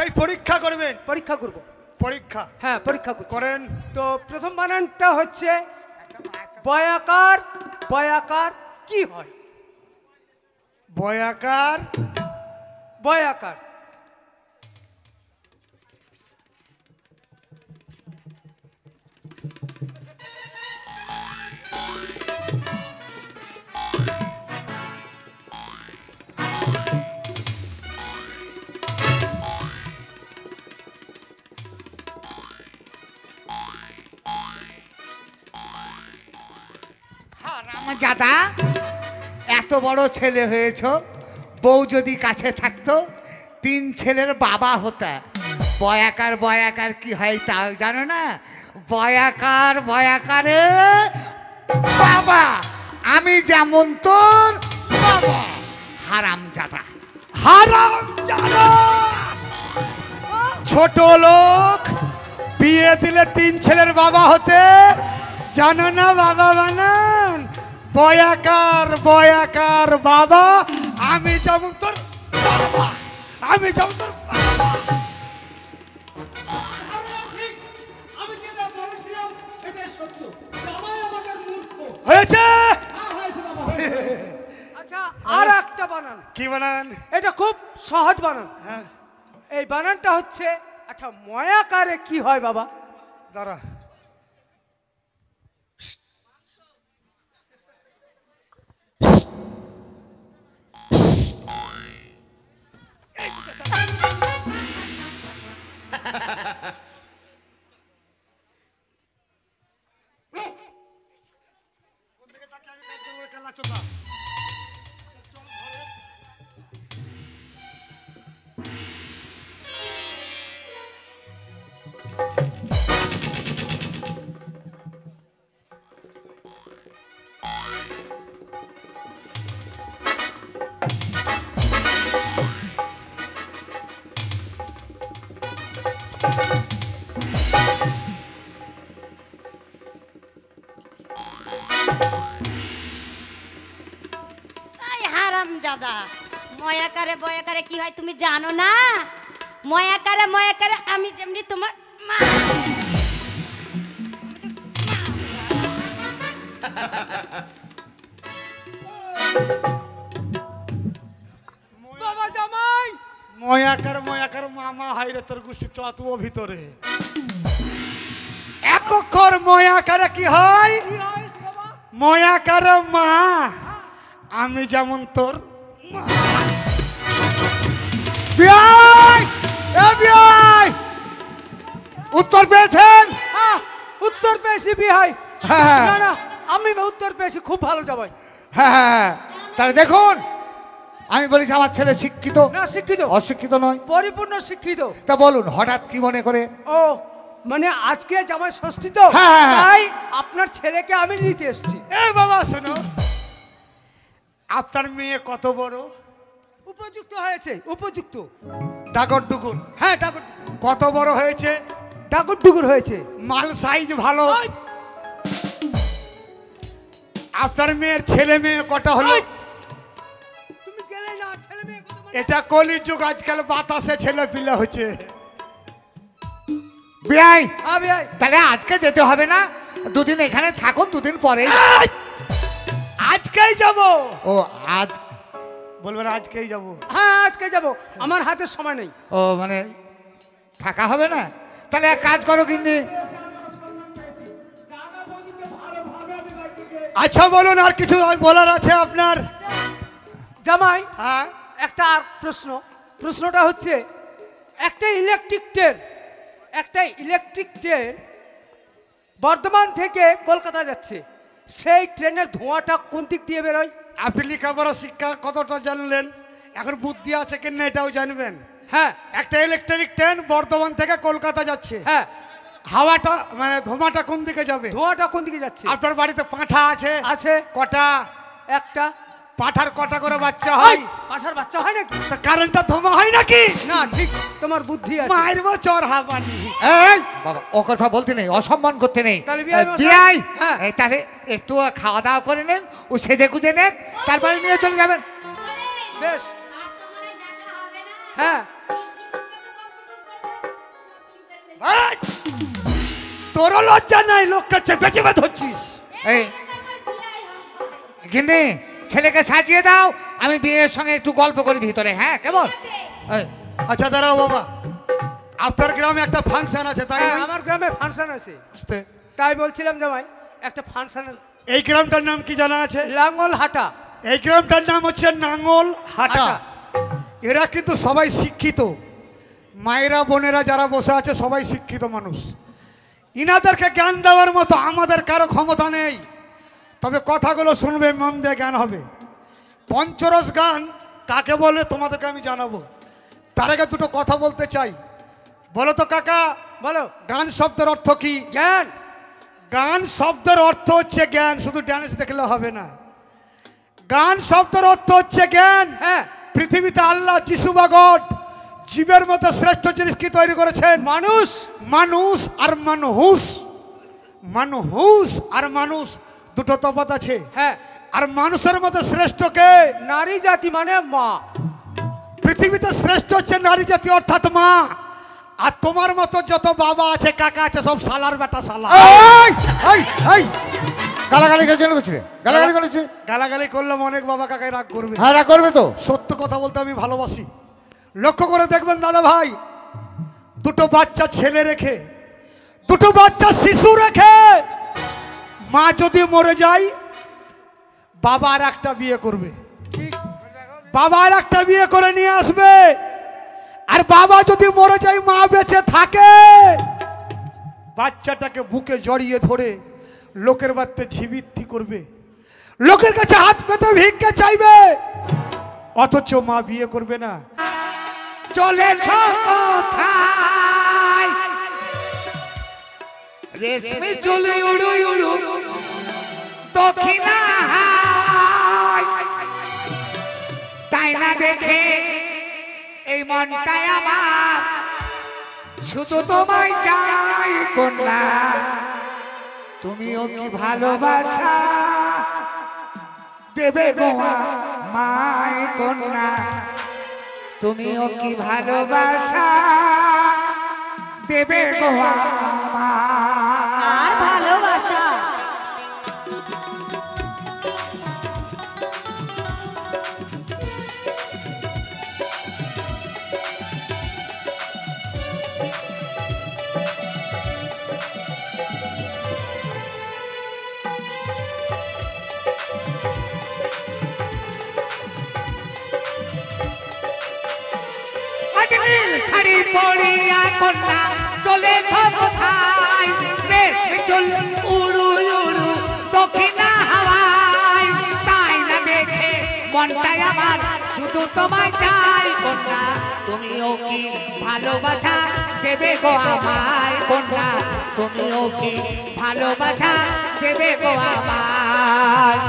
তাই পরীক্ষা করবেন। পরীক্ষা করব। পরীক্ষা? হ্যাঁ পরীক্ষা করেন। তো প্রথম বানানটা হচ্ছে বয়াকার। বয়াকার কি হয়? বয়াকার। বয়াকার। রামজাদা, এত বড় ছেলে হয়েছ, বউ যদি কাছে থাকতো 3 ছেলের বাবা হতা। বয়াকার বয়াকার কি হয় তাও জানো না? বয়াকার বয়াকারে বাবা, আমি যেমন তোর বাবা। হারামজাদা। হারামজাদা! ছোট লোক, বিয়ে দিলে 3 ছেলের বাবা হতে জানো না বাবা বানান? বয়াকার বয়াকার বাবা, আমি যেমন তোর বাবা, আমি যেমন তোর বাবা। হয়েছে? আচ্ছা আর একটা বানান। কি বানান? এটা খুব সহজ বানান। হ্যাঁ, এই বানানটা হচ্ছে, আচ্ছা ময়াকারে কি হয় বাবা? দাঁড়া। হারামজাদা, ময়াকারে বয়াকারে কি হয় তুমি জানো না? ময়াকারে ময়াকারে আমি যেমনি তোমার মা। বাবা জামাই, ময়াকার ময়াকার মামা হাইরে তোর গুষ্টি চতুও ভিতরে। এক অক্ষর ময়াকারে কি হয়? ময়াকার মা, আমি যেমন তোর মা। বিয়াই, এ বিয়াই, উত্তর পেয়েছেন? হ্যাঁ উত্তর পেয়েছি বিহাই। হ্যাঁ। না না, আমি উত্তর পেয়েছি, খুব ভালো জামাই। হ্যাঁ হ্যাঁ, তাহলে দেখুন, আমি বলেছি আমার ছেলে শিক্ষিত না শিক্ষিত, অশিক্ষিত নয়, পরিপূর্ণ শিক্ষিত। তা বলুন হঠাৎ কি মনে করে? ও মানে আজকে জামাই ষষ্ঠী তো, হ্যাঁ। তাই আপনার ছেলেকে আমি নিতে এসেছি। এ বাবা শোনো, আপনার মেয়ে কত বড়? উপযুক্ত হয়েছে, উপযুক্ত। ডাগর ডুগুর? হ্যাঁ ডাকুর কত বড় হয়েছে? ডাকুর ডুকুর হয়েছে। মাল সাইজ ভালো? ওই, আপনার মেয়ের ছেলে মেয়ে কটা হলো? ওই, তুমি গেলে না, ছেলে মেয়ে কথা বলে। এটা কলিযুগ, আজকাল বাতাসে ছেলে পিলে হচ্ছে। বিয়াই, হ্যাঁ বিহাই। তাহলে আজকে যেতে হবে না, দুদিন এখানে থাকুন, দুদিন পরে। আজকেই যাব? ও আজ বলবেন আজকেই যাব? হ্যাঁ আজকে যাব, আমার হাতে সময় নেই। ও মানে থাকা হবে না? তাহলে এক কাজ করো কিন্তু। আচ্ছা বলুন, আর কিছু বলার আছে আপনার? জামাই হ্যাঁ। একটা আর প্রশ্নটা হচ্ছে, একটা ইলেকট্রিক ট্রেন বর্ধমান থেকে কলকাতা যাচ্ছে, সেই ট্রেনের ধোঁয়াটা কোন দিক দিয়ে বেরোয়? আপনি লেখাপড়া শিক্ষা কতটা জানলেন, এখন বুদ্ধি আছে কিনা এটাও জানবেন। হ্যাঁ একটা ইলেকট্রিক ট্রেন বর্ধমান থেকে কলকাতা যাচ্ছে, হ্যাঁ, হাওয়াটা মানে ধোঁয়াটা কোন দিকে যাবে? ধোঁয়াটা কোন দিকে যাচ্ছে? আপনার বাড়িতে পাঁঠা আছে? আছে কটা? একটা। পাঁঠার কটা করে বাচ্চা হয়? পাঠার বাচ্চা হয় নাকি? তা কারেন্টটা ধোঁয়া হয় নাকি? না ঠিক, তোমার বুদ্ধি আছে। মায়ের চর হাবানি। এই বাবা, ও কথা বলতে নেই, অসম্মান করতে নেই। তাহলে বিয়াই মশাই- বিয়াই, হ্যাঁ। এই তাহলে একটু খাওয়া দাওয়া করে নেন, ও সেজে গুজে নেন, তারপরে নিয়ে চলে যাবেন। বেশ। হ্যাঁ তোরও লজ্জা নাই, লোককে চেপে চেপে ধরছিস। এই গিন্নি, ছেলেকে সাজিয়ে দাও, আমি বিয়ের সঙ্গে একটু গল্প করি ভিতরে, হ্যাঁ কেমন? এই, আচ্ছা দাঁড়াও বাবা, আপনার গ্রামে একটা ফাংশন আছে তাই হ্যাঁ, না? আমার গ্রামে ফাংশন আছে, আস্তে। তাই বলছিলাম জামাই একটা ফাংশন এই গ্রামটার নাম কি জানা আছে? লাঙ্গল হাটা। এই গ্রামটার নাম হচ্ছে নাঙ্গল হাটা। হাটা। এরা কিন্তু সবাই শিক্ষিত, মায়েরা বোনেরা যারা বসে আছে সবাই শিক্ষিত মানুষ। ইনাদেরকে জ্ঞান দেওয়ার মতো আমাদের কারো ক্ষমতা নেই, তবে কথাগুলো শুনবে, মন দিয়ে জ্ঞান হবে। পঞ্চরস গান কাকে বলে তোমাদেরকে আমি জানাবো, তার আগে দুটো কথা বলতে চাই। বলো তো কাকা, বলো। গান শব্দের অর্থ কি? জ্ঞান। গান শব্দের অর্থ হচ্ছে জ্ঞান, শুধু ড্যান্স দেখলে হবে না। গান শব্দের অর্থ হচ্ছে জ্ঞান। হ্যাঁ। পৃথিবীতে আল্লাহ, যিশু বা গড জীবের মধ্যে শ্রেষ্ঠ জিনিস কি তৈরি করেছেন? মানুষ। মানুষ আর মানুষ, মানুষ আর মানুষ দুটো তফাৎ আছে। হ্যাঁ। আর মানুষের মধ্যে শ্রেষ্ঠ কে? নারী জাতি মানে মা। পৃথিবীতে শ্রেষ্ঠ হচ্ছে নারী জাতি অর্থাৎ মা। আর তোমার মতো যত বাবা আছে কাকা আছে সব সালার বেটা সালা। এই, এই, এই, গালাগালি কেন করছিলে? গালাগালি করেছে? গালাগালি করলাম, অনেক বাবা কাকাই রাগ করবে। হ্যাঁ, রাগ করবে তো। সত্য কথা বলতে আমি ভালোবাসি। লক্ষ্য করে দেখবেন দাদা ভাই, দুটো বাচ্চা ছেলে রেখে, দুটো বাচ্চা শিশু রেখে মা যদি মরে যায়, বাবা আর একটা বিয়ে করবে, বাবা আর একটা বিয়ে করে নিয়ে আসবে। আর বাবা যদি মরে যায়, মা বেঁচে থাকে, বাচ্চাটাকে বুকে জড়িয়ে ধরে লোকের বাড়িতে ঝিবিত্তি করবে, লোকের কাছে হাত পেতে ভিক্ষা চাইবে, অথচ মা বিয়ে করবে না। চলেছ কোথায়? রেশমি চলে উড়ু উড়ু দক্ষিণা হাওয়ায়। তাই না দেখে এই মনটাই আমার শুধু তোমায় চাই কন্যা। তুমিও কি ভালোবাসা দেবে গো মাই কন্যা? তুমিও কি ভালোবাসা দেবে গো আর ভালোবাসা। আজ নীল শাড়ি পরিয়া কন্যা চলেছ কোথায়? রেশমি চুল উড়ু উড়ু দক্ষিণা হাওয়ায়। তাই না দেখে মনটাই আমার শুধু তোমায় চাই কন্যা। তুমিও কি ভালোবাসা দেবে গো আমায় কন্যা? তুমিও কি ভালোবাসা দেবে গো আমায়?